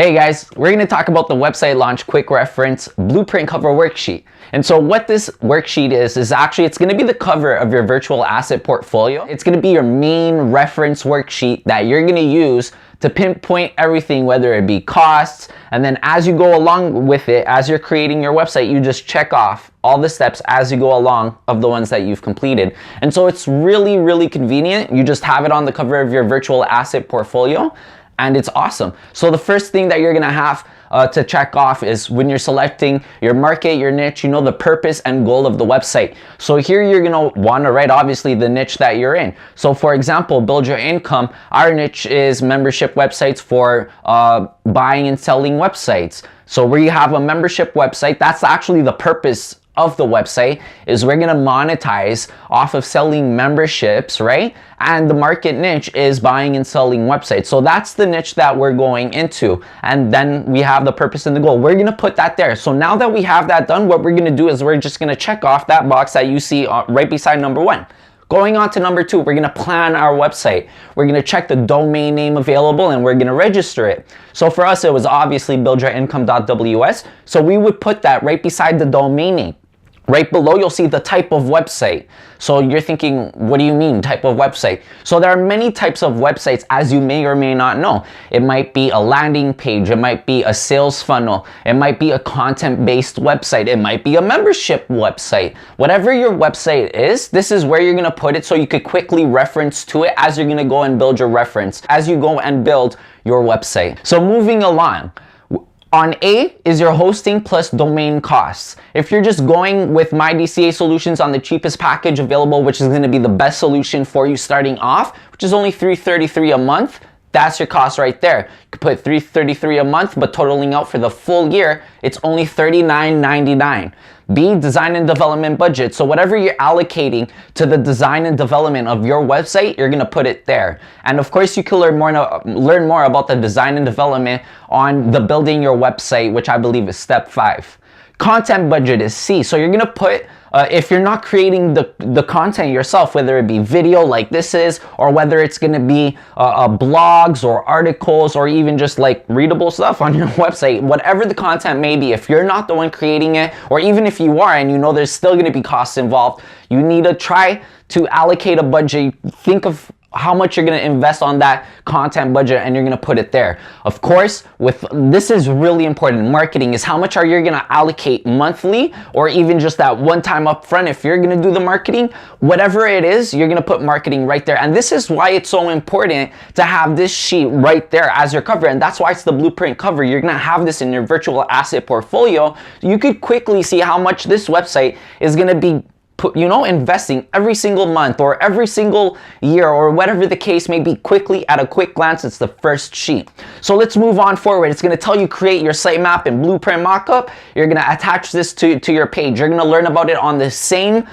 Hey guys, we're going to talk about the website launch quick reference blueprint cover worksheet. And so what this worksheet is actually it's going to be the cover of your virtual asset portfolio. It's going to be your main reference worksheet that you're going to use to pinpoint everything, whether it be costs, and then as you go along with it, as you're creating your website, you just check off all the steps as you go along of the ones that you've completed. And so it's really convenient. You just have it on the cover of your virtual asset portfolio. And it's awesome. So the first thing that you're gonna have to check off is when you're selecting your market, your niche, the purpose and goal of the website. So here you're gonna wanna write obviously the niche that you're in. So for example, build your income. Our niche is membership websites for buying and selling websites. So where you have a membership website, that's actually the purpose of the website, is we're gonna monetize off of selling memberships, right? And the market niche is buying and selling websites. So that's the niche that we're going into. And then we have the purpose and the goal. We're gonna put that there. So now that we have that done, what we're gonna do is we're just gonna check off that box that you see right beside number 1. Going on to number 2, we're gonna plan our website. We're gonna check the domain name available and we're gonna register it. So for us, it was obviously buildyouриncome.ws. So we would put that right beside the domain name. Right below, you'll see the type of website. So you're thinking, what do you mean type of website? So there are many types of websites, as you may or may not know. It might be a landing page. It might be a sales funnel. It might be a content-based website. It might be a membership website. Whatever your website is, this is where you're gonna put it so you could quickly reference to it as you're gonna go and build your reference, as you go and build your website. So moving along. On A is your hosting plus domain costs. If you're just going with My DCA Solutions on the cheapest package available, which is going to be the best solution for you starting off, which is only $333 a month, that's your cost right there. You could put $333 a month, but totaling out for the full year, it's only $39.99. B, design and development budget. So whatever you're allocating to the design and development of your website, you're gonna put it there. And of course, you can learn more about the design and development on the building your website, which I believe is step 5. Content budget is C. So you're gonna put, if you're not creating the content yourself, whether it be video like this is, or whether it's gonna be blogs or articles, or even just like readable stuff on your website, whatever the content may be, if you're not the one creating it, or even if you are and you know there's still gonna be costs involved, you need to try to allocate a budget. Think of how much you're going to invest on that content budget and you're going to put it there. Of course, this is really important. Marketing is how much are you going to allocate monthly, or even just that one time up front. If you're going to do the marketing, whatever it is, you're going to put marketing right there. And this is why it's so important to have this sheet right there as your cover. And that's why it's the blueprint cover. You're going to have this in your virtual asset portfolio. You could quickly see how much this website is going to be investing every single month or every single year, or whatever the case may be, quickly at a quick glance. It's the first sheet. So let's move on forward. It's going to tell you create your sitemap and blueprint mockup. You're going to attach this to your page. You're going to learn about it on the same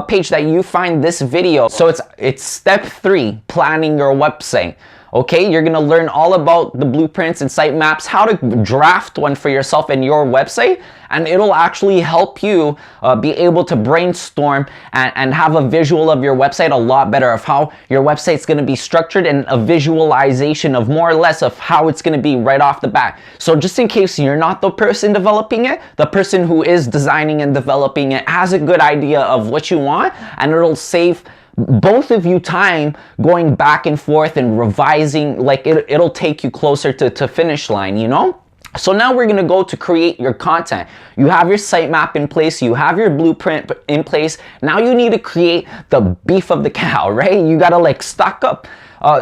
page that you find this video. So it's step 3, planning your website. Okay, you're gonna learn all about the blueprints and sitemaps, how to draft one for yourself and your website, and it'll actually help you be able to brainstorm and have a visual of your website a lot better, of how your website's gonna be structured, and a visualization of more or less of how it's gonna be right off the bat. So just in case you're not the person developing it, the person who is designing and developing it has a good idea of what you want, and it'll save both of you time going back and forth and revising. Like it'll take you closer to finish line, So now we're gonna go to create your content. You have your sitemap in place, you have your blueprint in place. Now you need to create the beef of the cow, right? You gotta stock up.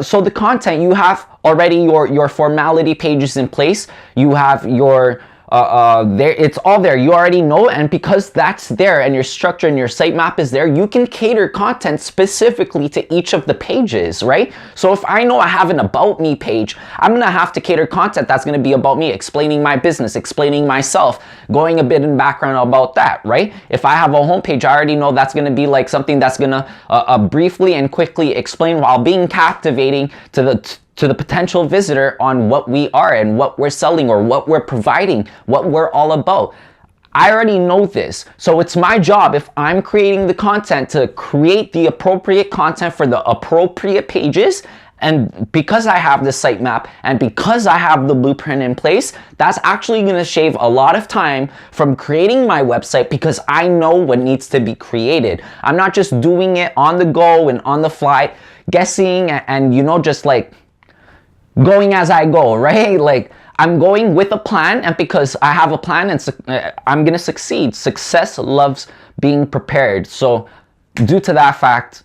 So the content, you have already your formality pages in place. You have your it's all there. You already know, and because that's there and your structure and your sitemap is there, you can cater content specifically to each of the pages, right? So if I know I have an about me page, I'm gonna have to cater content that's gonna be about me, explaining my business, explaining myself, going a bit in background about that, right? If I have a homepage, I already know that's gonna be like something that's gonna briefly and quickly explain while being captivating to the potential visitor on what we are and what we're selling, or what we're providing, what we're all about. I already know this. So it's my job, if I'm creating the content, to create the appropriate content for the appropriate pages And because I have this sitemap and because I have the blueprint in place, that's actually going to shave a lot of time from creating my website because I know what needs to be created. I'm not just doing it on the go and on the fly, guessing and you know, just like going as I go, right? Like I'm going with a plan, and because I have a plan, and I'm going to succeed. Success loves being prepared. So due to that fact,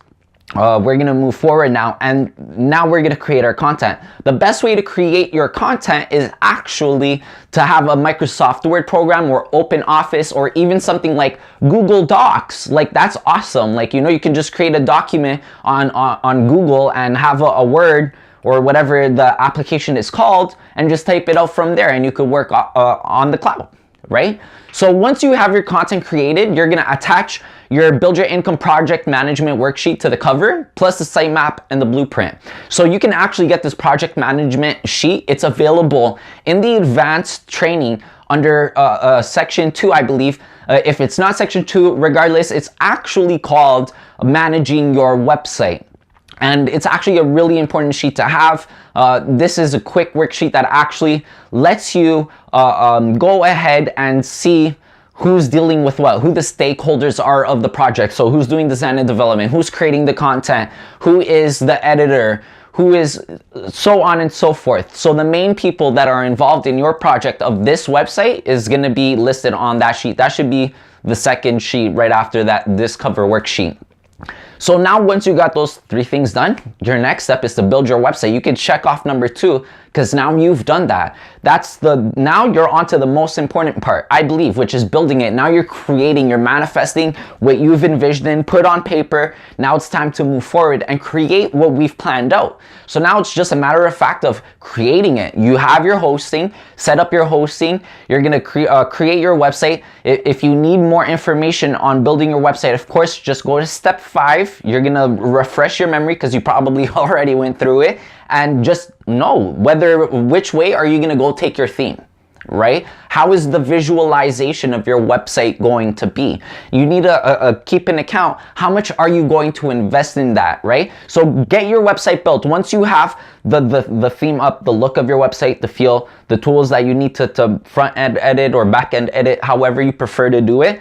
we're going to move forward now, and now we're going to create our content. The best way to create your content is actually to have a Microsoft Word program or Open Office or even something like Google Docs. Like that's awesome. Like, you know, you can just create a document on Google and have a Word or whatever the application is called and just type it out from there, and you could work on the cloud, right? So once you have your content created, you're gonna attach your Build Your Income Project Management Worksheet to the cover, plus the sitemap and the blueprint. So you can actually get this project management sheet. It's available in the advanced training under section 2, I believe. If it's not section 2, regardless, it's actually called Managing Your Website. And it's actually a really important sheet to have. This is a quick worksheet that actually lets you go ahead and see who's dealing with what, who the stakeholders are of the project. So who's doing design and development, who's creating the content, who is the editor, who is so on and so forth. So the main people that are involved in your project of this website is going to be listed on that sheet. That should be the second sheet right after that, this cover worksheet. So now once you got those 3 things done, your next step is to build your website. You can check off number 2 because now you've done that. Now you're on to the most important part, I believe, which is building it. Now you're creating, you're manifesting what you've envisioned, put on paper. Now it's time to move forward and create what we've planned out. So now it's just a matter of fact of creating it. You have your hosting, set up your hosting. You're going to create your website. If you need more information on building your website, of course, just go to step 5. You're going to refresh your memory because you probably already went through it, and just know which way are you going to go take your theme, right? How is the visualization of your website going to be? You need to keep an account. How much are you going to invest in that, right? So get your website built. Once you have the theme up, the look of your website, the feel, the tools that you need to front end edit or back end edit, however you prefer to do it,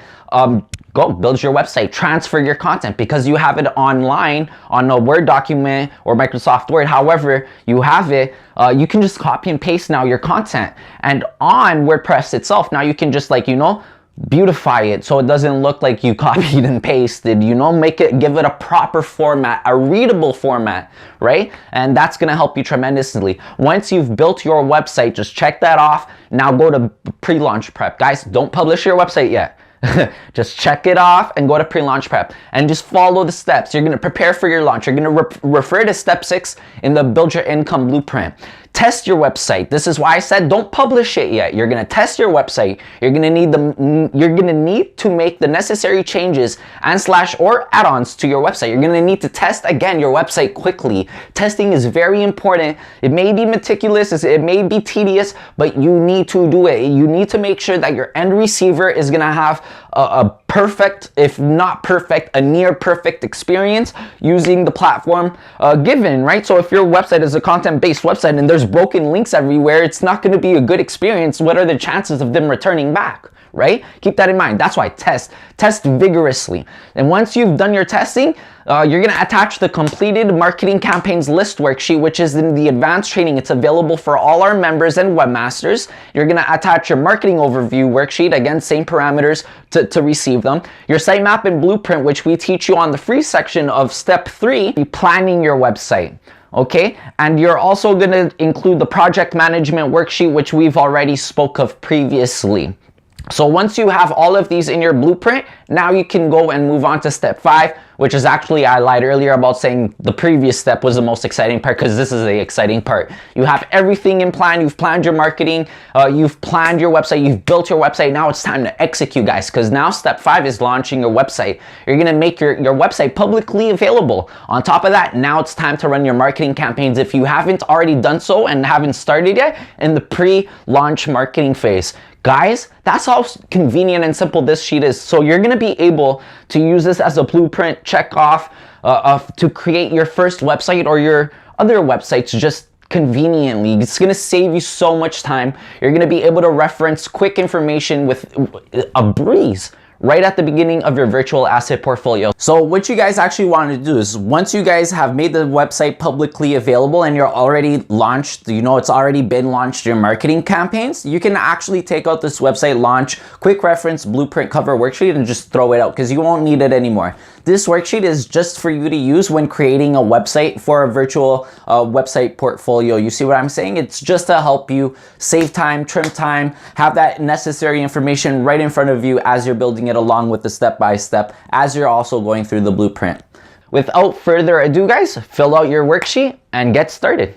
go build your website, transfer your content because you have it online on a Word document or Microsoft Word. However you have it, you can just copy and paste now your content. And on WordPress itself, now you can just, like, you know, beautify it so it doesn't look like you copied and pasted, you know, give it a proper format, a readable format, right? And that's going to help you tremendously. Once you've built your website, just check that off. Now go to pre-launch prep. Guys, don't publish your website yet. Just check it off and go to pre-launch prep and just follow the steps. You're going to prepare for your launch. You're going to refer to step 6 in the Build Your Income Blueprint. Test your website. This is why I said don't publish it yet. You're going to test your website. You're going to need to make the necessary changes and / or add-ons to your website. You're going to need to test again your website quickly. Testing is very important. It may be meticulous, it may be tedious, but you need to do it. You need to make sure that your end receiver is going to have a perfect, if not perfect, a near perfect experience using the platform given, right? So if your website is a content-based website and there's broken links everywhere, it's not going to be a good experience. What are the chances of them returning back, right? Keep that in mind. That's why test vigorously. And once you've done your testing, you're going to attach the completed marketing campaigns list worksheet, which is in the advanced training. It's available for all our members and webmasters. You're going to attach your marketing overview worksheet. Again, same parameters to receive them. Your sitemap and blueprint, which we teach you on the free section of step 3, planning your website. Okay, and you're also going to include the project management worksheet, which we've already spoke of previously. So once you have all of these in your blueprint, now you can go and move on to step 5, which is actually, I lied earlier about saying the previous step was the most exciting part, because this is the exciting part. You have everything in plan. You've planned your marketing. You've planned your website. You've built your website. Now it's time to execute, guys, because now step 5 is launching your website. You're going to make your website publicly available. On top of that, now it's time to run your marketing campaigns. If you haven't already done so and haven't started yet, in the pre-launch marketing phase. Guys, that's how convenient and simple this sheet is. So you're going to be able to use this as a blueprint check off to create your first website or your other websites just conveniently. It's going to save you so much time. You're going to be able to reference quick information with a breeze right at the beginning of your virtual asset portfolio. So what you guys actually want to do is, once you guys have made the website publicly available and you're already launched, you know, it's already been launched your marketing campaigns, you can actually take out this website launch quick reference blueprint cover worksheet and just throw it out, because you won't need it anymore. This worksheet is just for you to use when creating a website for a virtual website portfolio. You see what I'm saying? It's just to help you save time, trim time, have that necessary information right in front of you as you're building it, along with the step-by-step as you're also going through the blueprint. Without further ado, guys, fill out your worksheet and get started.